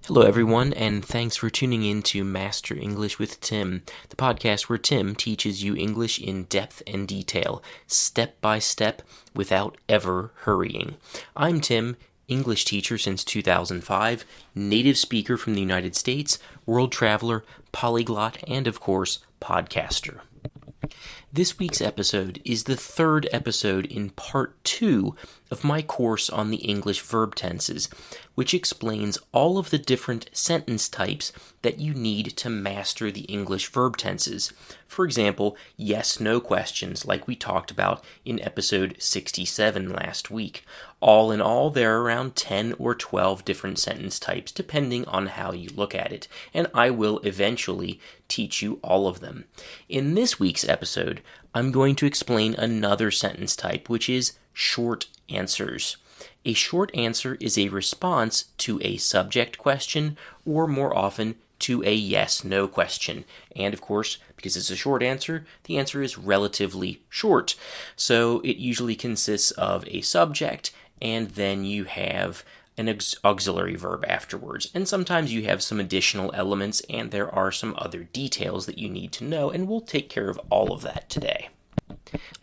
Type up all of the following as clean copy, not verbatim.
Hello, everyone, and thanks for tuning in to Master English with Tim, the podcast where Tim teaches you English in depth and detail, step by step, without ever hurrying. I'm Tim, English teacher since 2005, native speaker from the United States, world traveler, polyglot, and, of course, podcaster. This week's episode is the third episode in part 2 of my course on the English verb tenses, which explains all of the different sentence types that you need to master the English verb tenses. For example, yes-no questions like we talked about in episode 67 last week. All in all, there are around 10 or 12 different sentence types depending on how you look at it, and I will eventually teach you all of them. In this week's episode, I'm going to explain another sentence type, which is short answers. A short answer is a response to a subject question, or more often, to a yes-no question. And of course, because it's a short answer, the answer is relatively short. So it usually consists of a subject, and then you have an auxiliary verb afterwards. And sometimes you have some additional elements, and there are some other details that you need to know, and we'll take care of all of that today.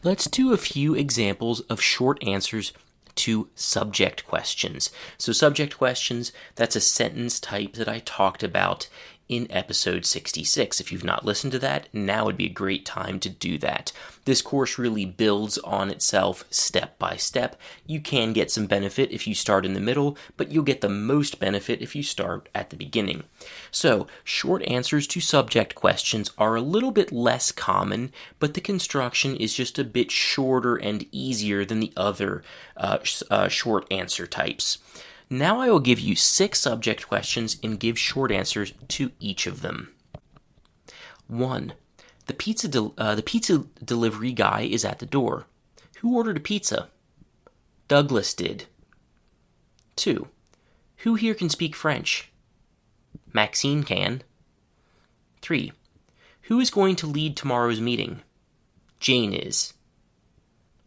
Let's do a few examples of short answers to subject questions. So subject questions, that's a sentence type that I talked about in episode 66. If you've not listened to that, now would be a great time to do that. This course really builds on itself step by step. You can get some benefit if you start in the middle, but you'll get the most benefit if you start at the beginning. So, short answers to subject questions are a little bit less common, but the construction is just a bit shorter and easier than the other short answer types. Now I will give you 6 subject questions and give short answers to each of them. 1. The pizza delivery guy is at the door. Who ordered a pizza? Douglas did. 2. Who here can speak French? Maxine can. 3. Who is going to lead tomorrow's meeting? Jane is.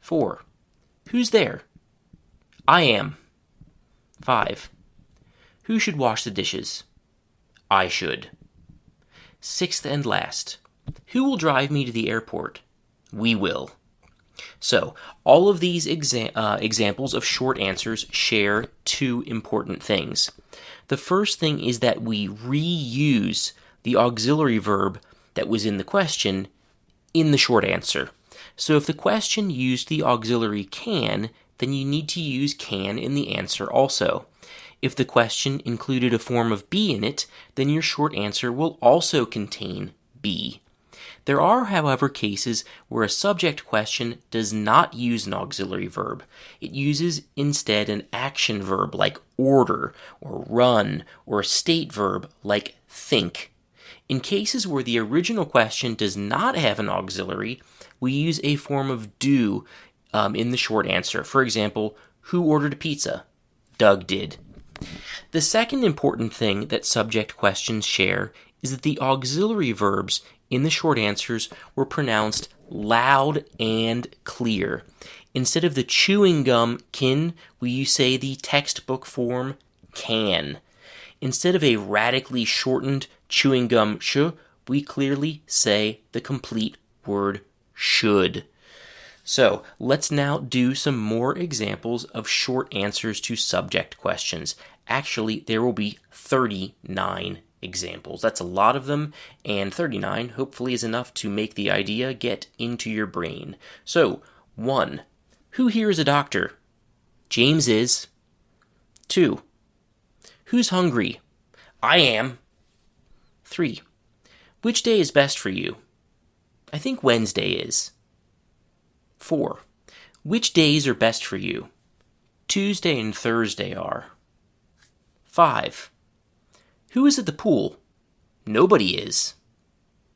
4. Who's there? I am. 5. Who should wash the dishes? I should. 6th and last. Who will drive me to the airport? We will. So, all of these examples of short answers share 2 important things. The first thing is that we reuse the auxiliary verb that was in the question in the short answer. So if the question used the auxiliary can, then you need to use can in the answer also. If the question included a form of be in it, then your short answer will also contain be. There are, however, cases where a subject question does not use an auxiliary verb. It uses instead an action verb like order or run, or a state verb like think. In cases where the original question does not have an auxiliary, we use a form of do in the short answer. For example, who ordered a pizza? Doug did. The second important thing that subject questions share is that the auxiliary verbs in the short answers were pronounced loud and clear. Instead of the chewing gum kin, we say the textbook form can. Instead of a radically shortened chewing gum sh, we clearly say the complete word should. So, let's now do some more examples of short answers to subject questions. Actually, there will be 39 examples. That's a lot of them, and 39 hopefully is enough to make the idea get into your brain. So, 1. Who here is a doctor? James is. 2. Who's hungry? I am. 3. Which day is best for you? I think Wednesday is. 4. Which days are best for you? Tuesday and Thursday are. 5. Who is at the pool? Nobody is.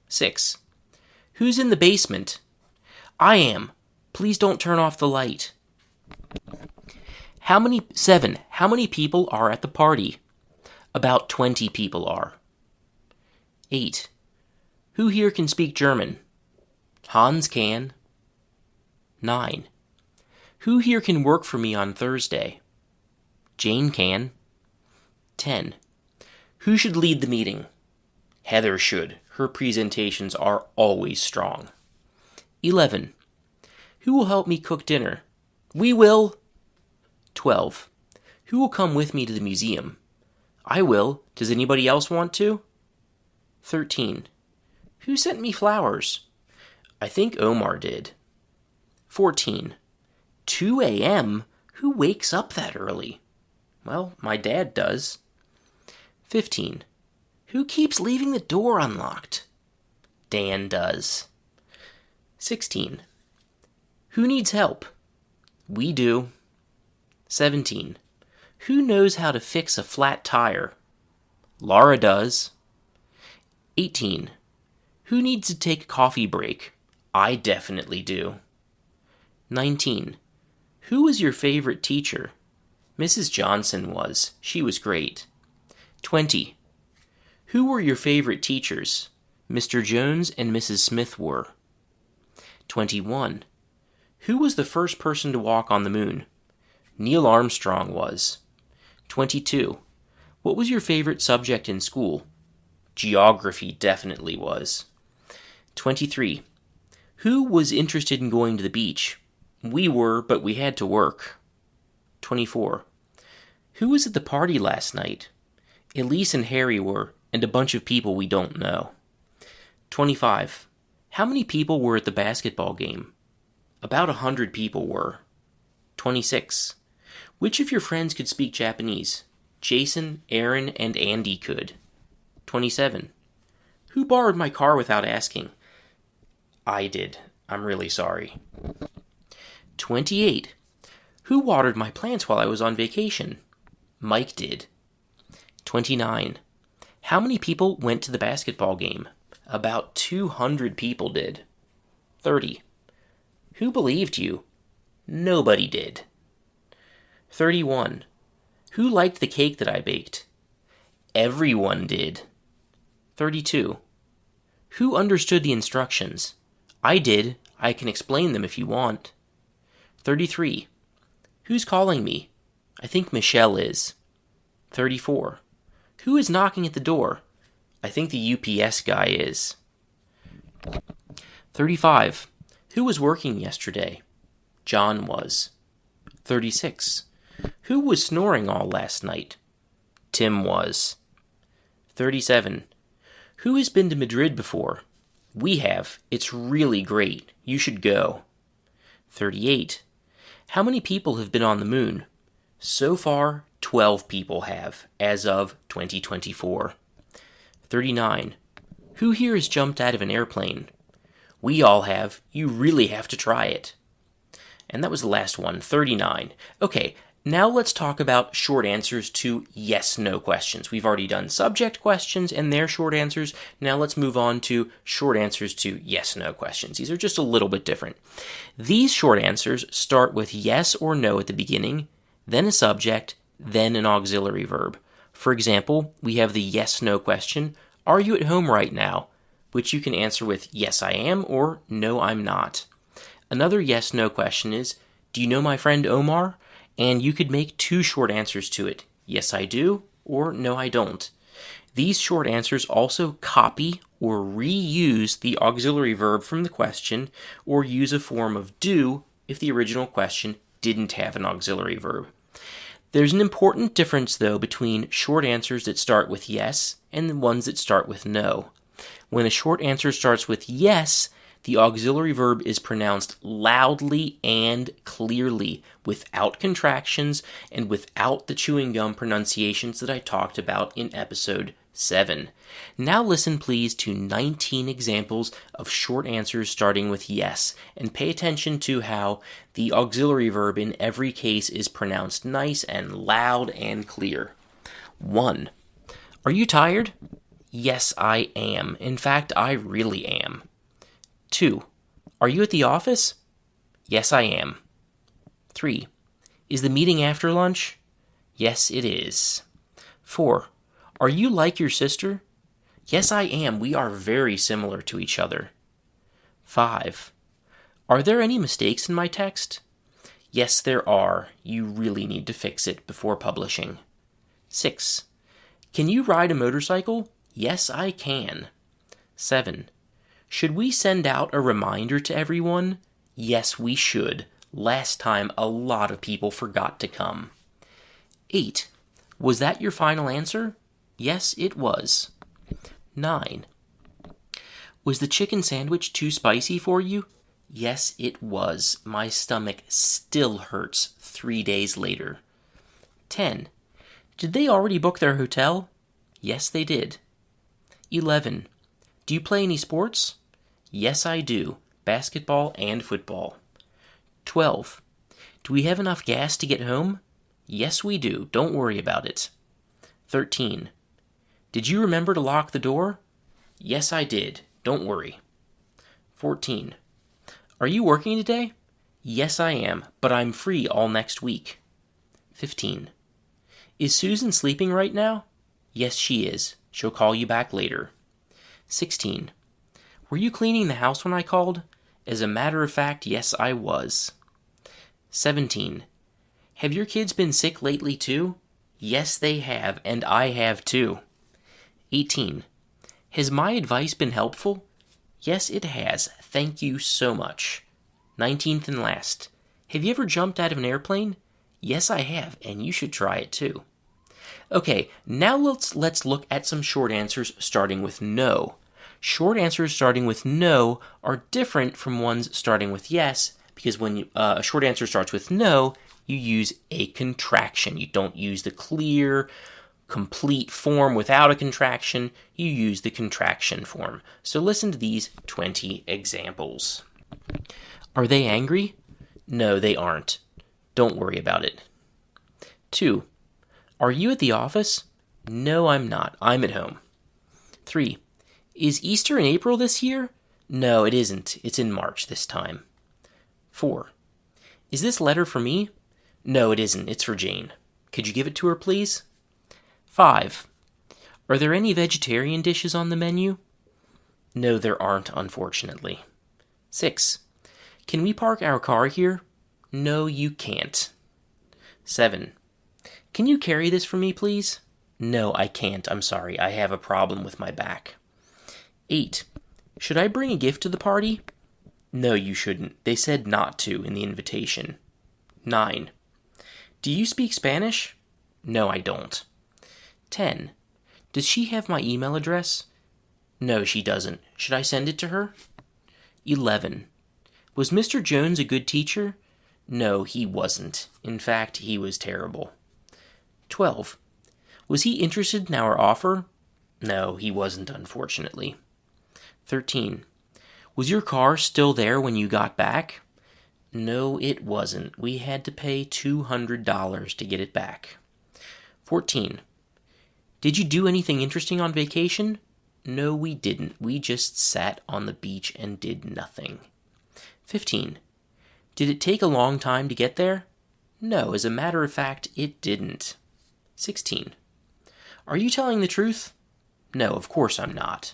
6. Who's in the basement? I am. Please don't turn off the light. 7. How many people are at the party? About 20 people are. 8. Who here can speak German? Hans can. 9. Who here can work for me on Thursday? Jane can. 10. Who should lead the meeting? Heather should. Her presentations are always strong. 11. Who will help me cook dinner? We will. 12. Who will come with me to the museum? I will. Does anybody else want to? 13. Who sent me flowers? I think Omar did. 14. 2 a.m.? Who wakes up that early? Well, my dad does. 15. Who keeps leaving the door unlocked? Dan does. 16. Who needs help? We do. 17. Who knows how to fix a flat tire? Laura does. 18. Who needs to take a coffee break? I definitely do. 19. Who was your favorite teacher? Mrs. Johnson was. She was great. 20. Who were your favorite teachers? Mr. Jones and Mrs. Smith were. 21. Who was the first person to walk on the moon? Neil Armstrong was. 22. What was your favorite subject in school? Geography definitely was. 23. Who was interested in going to the beach? We were, but we had to work. 24. Who was at the party last night? Elise and Harry were, and a bunch of people we don't know. 25. How many people were at the basketball game? About 100 people were. 26. Which of your friends could speak Japanese? Jason, Aaron, and Andy could. 27. Who borrowed my car without asking? I did. I'm really sorry. 28. Who watered my plants while I was on vacation? Mike did. 29. How many people went to the basketball game? About 200 people did. 30. Who believed you? Nobody did. 31. Who liked the cake that I baked? Everyone did. 32. Who understood the instructions? I did. I can explain them if you want. 33. Who's calling me? I think Michelle is. 34. Who is knocking at the door? I think the UPS guy is. 35. Who was working yesterday? John was. 36. Who was snoring all last night? Tim was. 37. Who has been to Madrid before? We have. It's really great. You should go. 38. How many people have been on the moon? So far, 12 people have, as of 2024. 39. Who here has jumped out of an airplane? We all have. You really have to try it. And that was the last one, 39. Okay, now let's talk about short answers to yes-no questions. We've already done subject questions and their short answers. Now let's move on to short answers to yes-no questions. These are just a little bit different. These short answers start with yes or no at the beginning, then a subject, then an auxiliary verb. For example, we have the yes-no question, are you at home right now? Which you can answer with yes, I am, or no, I'm not. Another yes-no question is, do you know my friend Omar? And you could make two short answers to it, yes, I do, or no, I don't. These short answers also copy or reuse the auxiliary verb from the question, or use a form of do if the original question didn't have an auxiliary verb. There's an important difference, though, between short answers that start with yes and the ones that start with no. When a short answer starts with yes, the auxiliary verb is pronounced loudly and clearly, without contractions and without the chewing gum pronunciations that I talked about in episode 7. Now listen please to 19 examples of short answers starting with yes, and pay attention to how the auxiliary verb in every case is pronounced nice and loud and clear. 1. Are you tired? Yes, I am. In fact, I really am. 2. Are you at the office? Yes, I am. 3. Is the meeting after lunch? Yes, it is. 4. Are you like your sister? Yes, I am. We are very similar to each other. 5. Are there any mistakes in my text? Yes, there are. You really need to fix it before publishing. 6. Can you ride a motorcycle? Yes, I can. 7. Should we send out a reminder to everyone? Yes, we should. Last time, a lot of people forgot to come. 8. Was that your final answer? Yes, it was. 9. Was the chicken sandwich too spicy for you? Yes, it was. My stomach still hurts 3 days later. 10. Did they already book their hotel? Yes, they did. 11. Do you play any sports? Yes, I do. Basketball and football. 12. Do we have enough gas to get home? Yes, we do. Don't worry about it. 13. Did you remember to lock the door? Yes, I did. Don't worry. 14. Are you working today? Yes, I am, but I'm free all next week. 15. Is Susan sleeping right now? Yes, she is. She'll call you back later. 16. Were you cleaning the house when I called? As a matter of fact, yes, I was. 17. Have your kids been sick lately too? Yes, they have, and I have too. 18. Has my advice been helpful? Yes, it has. Thank you so much. 19th and last. Have you ever jumped out of an airplane? Yes, I have, and you should try it too. Okay, now let's look at some short answers starting with no. Short answers starting with no are different from ones starting with yes, because when a short answer starts with no, you use a contraction. You don't use the clear, complete form without a contraction. You use the contraction form. So listen to these 20 examples. Are they angry? No, they aren't. Don't worry about it. 2. Are you at the office? No, I'm not. I'm at home. 3. Is Easter in April this year? No, it isn't. It's in March this time. 4. Is this letter for me? No, it isn't. It's for Jane. Could you give it to her, please? 5. Are there any vegetarian dishes on the menu? No, there aren't, unfortunately. 6. Can we park our car here? No, you can't. 7. Can you carry this for me, please? No, I can't. I'm sorry. I have a problem with my back. 8. Should I bring a gift to the party? No, you shouldn't. They said not to in the invitation. 9. Do you speak Spanish? No, I don't. 10. Does she have my email address? No, she doesn't. Should I send it to her? 11. Was Mr. Jones a good teacher? No, he wasn't. In fact, he was terrible. 12. Was he interested in our offer? No, he wasn't, unfortunately. 13. Was your car still there when you got back? No, it wasn't. We had to pay $200 to get it back. 14. Did you do anything interesting on vacation? No, we didn't. We just sat on the beach and did nothing. 15. Did it take a long time to get there? No, as a matter of fact, it didn't. 16. Are you telling the truth? No, of course I'm not.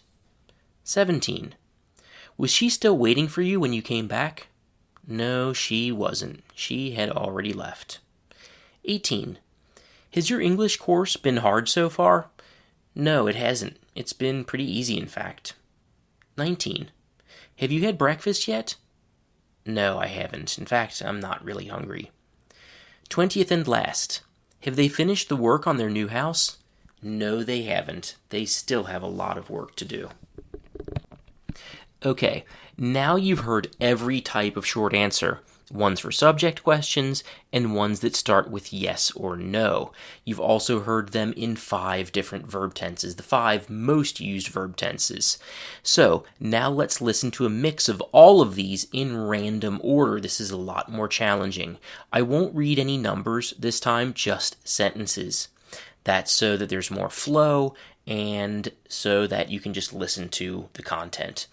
17. Was she still waiting for you when you came back? No, she wasn't. She had already left. 18. Has your English course been hard so far? No, it hasn't. It's been pretty easy, in fact. 19. Have you had breakfast yet? No, I haven't. In fact, I'm not really hungry. 20th and last. Have they finished the work on their new house? No, they haven't. They still have a lot of work to do. Okay, now you've heard every type of short answer. Ones for subject questions, and ones that start with yes or no. You've also heard them in 5 different verb tenses, the 5 most used verb tenses. So, now let's listen to a mix of all of these in random order. This is a lot more challenging. I won't read any numbers this time, just sentences. That's so that there's more flow, and so that you can just listen to the content.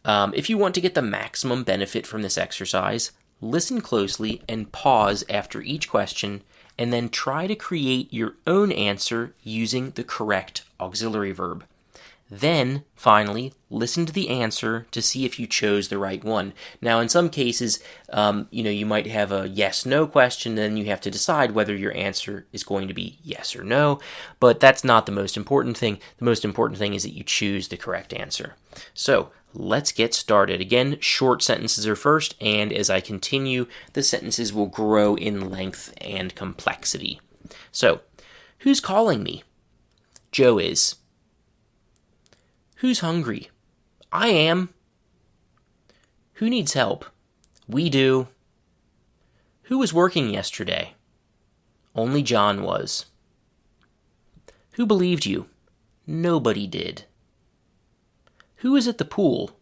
If you want to get the maximum benefit from this exercise, listen closely and pause after each question, and then try to create your own answer using the correct auxiliary verb. Then, finally, listen to the answer to see if you chose the right one. Now, in some cases, you might have a yes-no question, then you have to decide whether your answer is going to be yes or no, but that's not the most important thing. The most important thing is that you choose the correct answer. So, let's get started. Again, short sentences are first, and as I continue, the sentences will grow in length and complexity. So, who's calling me? Joe is. Who's hungry? I am. Who needs help? We do. Who was working yesterday? Only John was. Who believed you? Nobody did. Who is at the pool?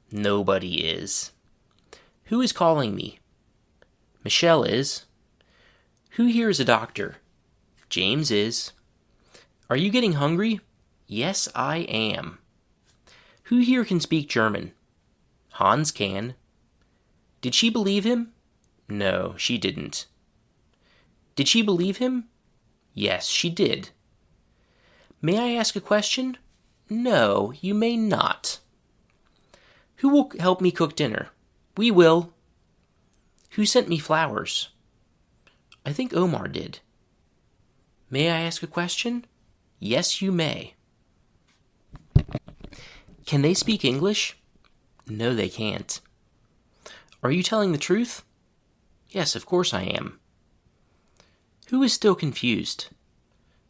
Nobody is. Who is calling me? Michelle is. Who here is a doctor? James is. Are you getting hungry? Yes, I am. Who here can speak German? Hans can. Did she believe him? No, she didn't. Did she believe him? Yes, she did. May I ask a question? No, you may not. Who will help me cook dinner? We will. Who sent me flowers? I think Omar did. May I ask a question? Yes, you may. Can they speak English? No, they can't. Are you telling the truth? Yes, of course I am. Who is still confused?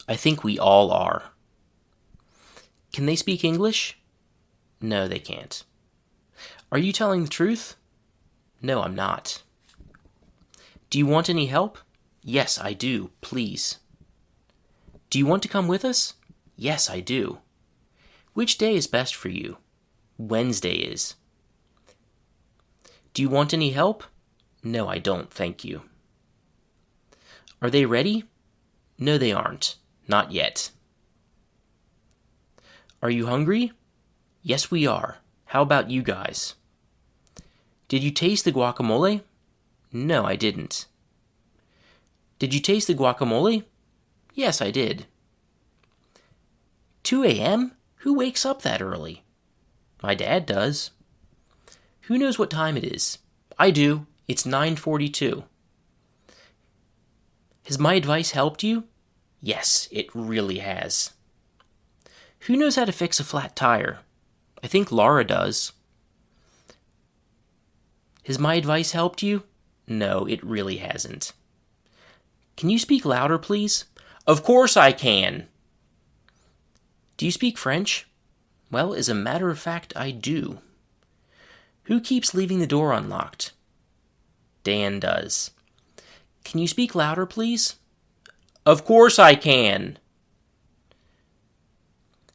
I think we all are. Can they speak English? No, they can't. Are you telling the truth? No, I'm not. Do you want any help? Yes, I do, please. Do you want to come with us? Yes, I do. Which day is best for you? Wednesday is. Do you want any help? No, I don't, thank you. Are they ready? No, they aren't. Not yet. Are you hungry? Yes, we are. How about you guys? Did you taste the guacamole? No, I didn't. Did you taste the guacamole? Yes, I did. 2 a.m.? Who wakes up that early? My dad does. Who knows what time it is? I do. It's 9:42. Has my advice helped you? Yes, it really has. Who knows how to fix a flat tire? I think Laura does. Has my advice helped you? No, it really hasn't. Can you speak louder, please? Of course I can. Do you speak French? Well, as a matter of fact, I do. Who keeps leaving the door unlocked? Dan does. Can you speak louder, please? Of course I can.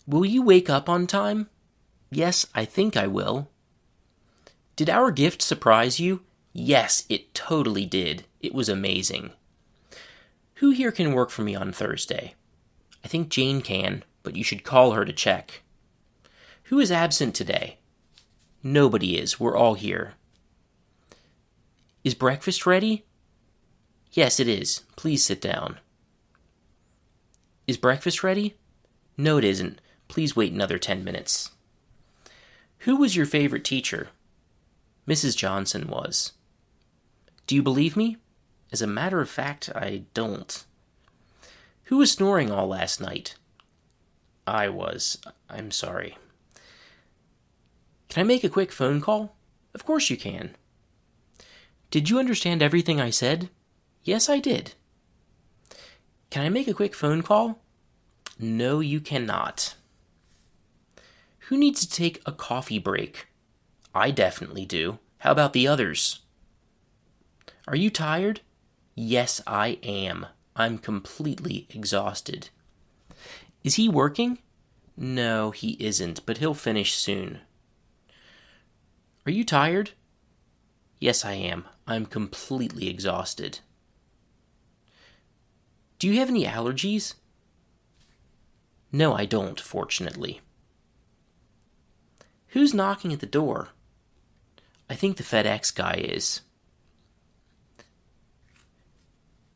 Will you wake up on time? Yes, I think I will. Did our gift surprise you? Yes, it totally did. It was amazing. Who here can work for me on Thursday? I think Jane can, but you should call her to check. Who is absent today? Nobody is. We're all here. Is breakfast ready? Yes, it is. Please sit down. Is breakfast ready? No, it isn't. Please wait another 10 minutes. Who was your favorite teacher? Mrs. Johnson was. Do you believe me? As a matter of fact, I don't. Who was snoring all last night? I was. I'm sorry. Can I make a quick phone call? Of course you can. Did you understand everything I said? Yes, I did. Can I make a quick phone call? No, you cannot. Who needs to take a coffee break? I definitely do. How about the others? Are you tired? Yes, I am. I'm completely exhausted. Is he working? No, he isn't, but he'll finish soon. Are you tired? Yes, I am. I'm completely exhausted. Do you have any allergies? No, I don't, fortunately. Who's knocking at the door? I think the FedEx guy is.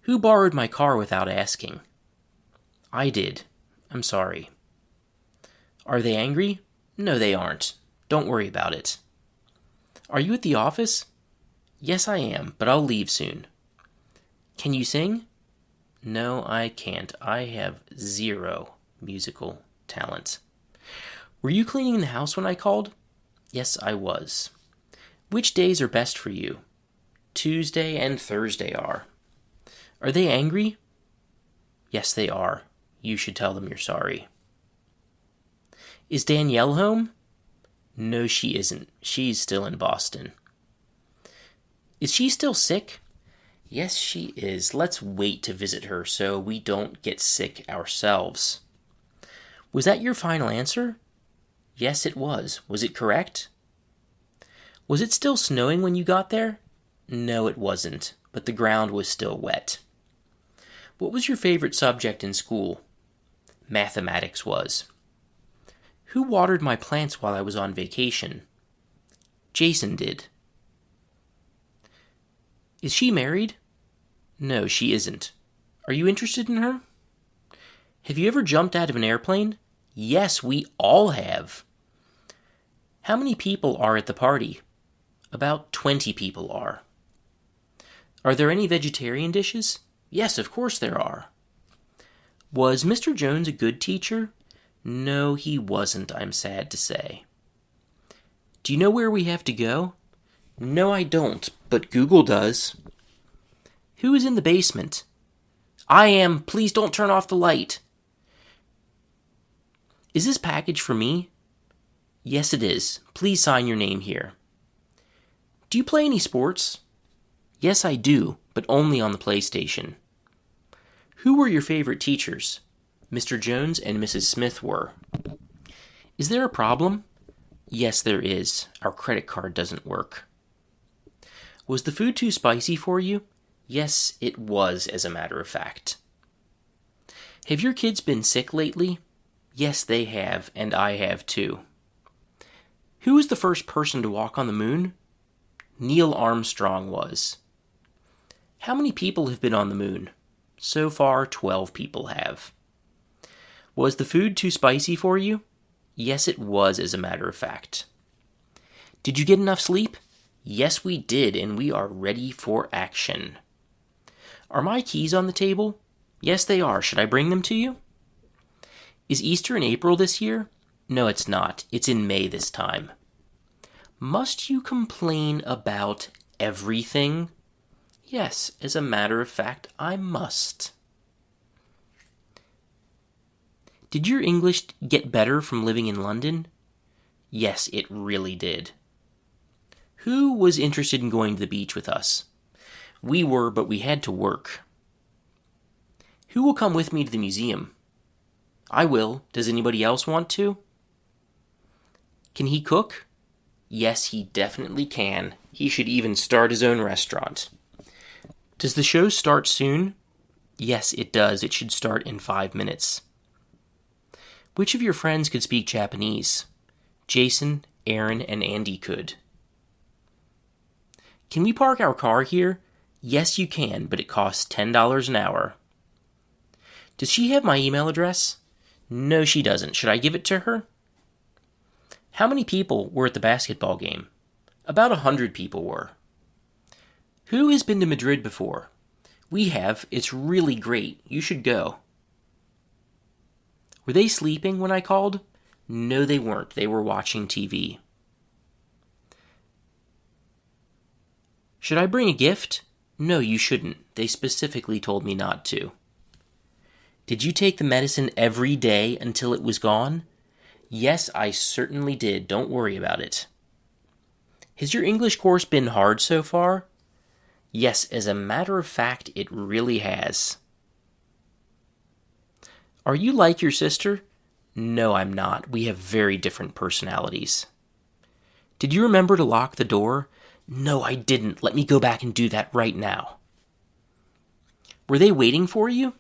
Who borrowed my car without asking? I did. I'm sorry. Are they angry? No, they aren't. Don't worry about it. Are you at the office? Yes, I am, but I'll leave soon. Can you sing? No, I can't. I have 0 musical talent. Were you cleaning the house when I called? Yes, I was. Which days are best for you? Tuesday and Thursday are. Are they angry? Yes, they are. You should tell them you're sorry. Is Danielle home? No, she isn't. She's still in Boston. Is she still sick? Yes, she is. Let's wait to visit her so we don't get sick ourselves. Was that your final answer? Yes, it was. Was it correct? Was it still snowing when you got there? No, it wasn't, but the ground was still wet. What was your favorite subject in school? Mathematics was. Who watered my plants while I was on vacation? Jason did. Is she married? No, she isn't. Are you interested in her? Have you ever jumped out of an airplane? Yes, we all have. How many people are at the party? About 20 people are. Are there any vegetarian dishes? Yes, of course there are. Was Mr. Jones a good teacher? No, he wasn't, I'm sad to say. Do you know where we have to go? No, I don't, but Google does. Who is in the basement? I am. Please don't turn off the light. Is this package for me? Yes, it is. Please sign your name here. Do you play any sports? Yes, I do, but only on the PlayStation. Who were your favorite teachers? Mr. Jones and Mrs. Smith were. Is there a problem? Yes, there is. Our credit card doesn't work. Was the food too spicy for you? Yes, it was, as a matter of fact. Have your kids been sick lately? Yes, they have, and I have too. Who was the first person to walk on the moon? Neil Armstrong was. How many people have been on the moon? So far, 12 people have. Was the food too spicy for you? Yes, it was, as a matter of fact. Did you get enough sleep? Yes, we did, and we are ready for action. Are my keys on the table? Yes, they are. Should I bring them to you? Is Easter in April this year? No, it's not. It's in May this time. Must you complain about everything? Yes, as a matter of fact, I must. Did your English get better from living in London? Yes, it really did. Who was interested in going to the beach with us? We were, but we had to work. Who will come with me to the museum? I will. Does anybody else want to? Can he cook? Yes, he definitely can. He should even start his own restaurant. Does the show start soon? Yes, it does. It should start in 5 minutes. Which of your friends could speak Japanese? Jason, Aaron, and Andy could. Can we park our car here? Yes, you can, but it costs $10 an hour. Does she have my email address? No, she doesn't. Should I give it to her? How many people were at the basketball game? About 100 people were. Who has been to Madrid before? We have. It's really great. You should go. Were they sleeping when I called? No, they weren't. They were watching TV. Should I bring a gift? No, you shouldn't. They specifically told me not to. Did you take the medicine every day until it was gone? Yes, I certainly did. Don't worry about it. Has your English course been hard so far? Yes, as a matter of fact, it really has. Are you like your sister? No, I'm not. We have very different personalities. Did you remember to lock the door? No, I didn't. Let me go back and do that right now. Were they waiting for you?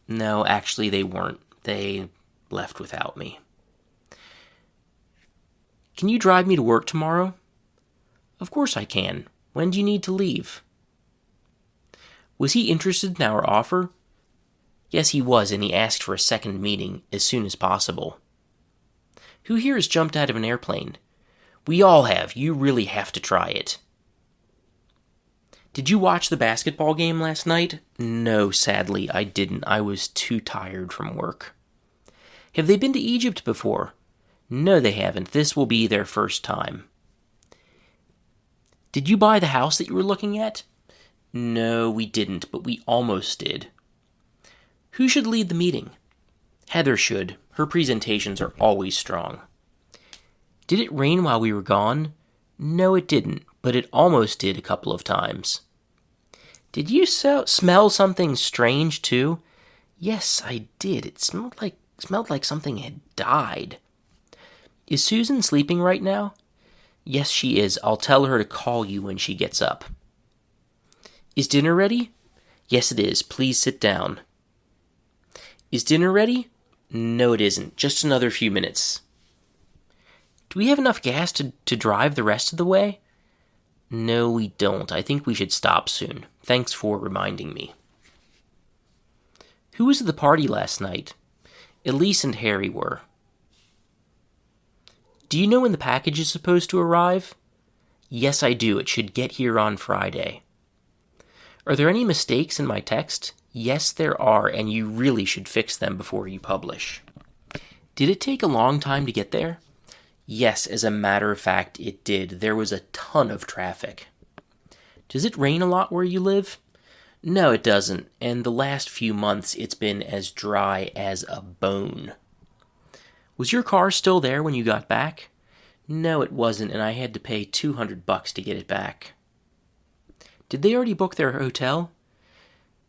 No, actually they weren't. They left without me. Can you drive me to work tomorrow? Of course I can. When do you need to leave? Was he interested in our offer? Yes, he was, and he asked for a second meeting as soon as possible. Who here has jumped out of an airplane? We all have. You really have to try it. Did you watch the basketball game last night? No, sadly, I didn't. I was too tired from work. Have they been to Egypt before? No, they haven't. This will be their first time. Did you buy the house that you were looking at? No, we didn't, but we almost did. Who should lead the meeting? Heather should. Her presentations are always strong. Did it rain while we were gone? No, it didn't, but it almost did a couple of times. Did you smell something strange, too? Yes, I did. It smelled like something had died. Is Susan sleeping right now? Yes, she is. I'll tell her to call you when she gets up. Is dinner ready? Yes, it is. Please sit down. Is dinner ready? No, it isn't. Just another few minutes. Do we have enough gas to drive the rest of the way? No, we don't. I think we should stop soon. Thanks for reminding me. Who was at the party last night? Elise and Harry were. Do you know when the package is supposed to arrive? Yes, I do. It should get here on Friday. Are there any mistakes in my text? Yes, there are, and you really should fix them before you publish. Did it take a long time to get there? Yes, as a matter of fact, it did. There was a ton of traffic. Does it rain a lot where you live? No, it doesn't, and the last few months it's been as dry as a bone. Was your car still there when you got back? No, it wasn't, and I had to pay $200 to get it back. Did they already book their hotel?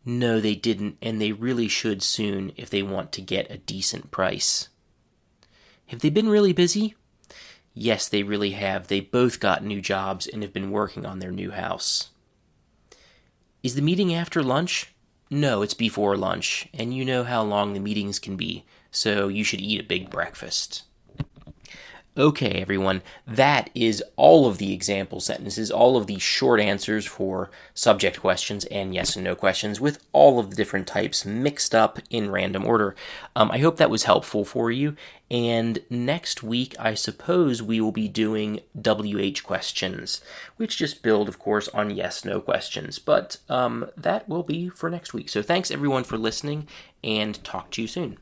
No, they didn't, and they really should soon if they want to get a decent price. Have they been really busy? Yes, they really have. They both got new jobs and have been working on their new house. Is the meeting after lunch? No, it's before lunch, and you know how long the meetings can be, so you should eat a big breakfast. Okay, everyone, that is all of the example sentences, all of the short answers for subject questions and yes and no questions with all of the different types mixed up in random order. I hope that was helpful for you, and next week I suppose we will be doing WH questions, which just build, of course, on yes-no questions, but that will be for next week. So thanks, everyone, for listening, and talk to you soon.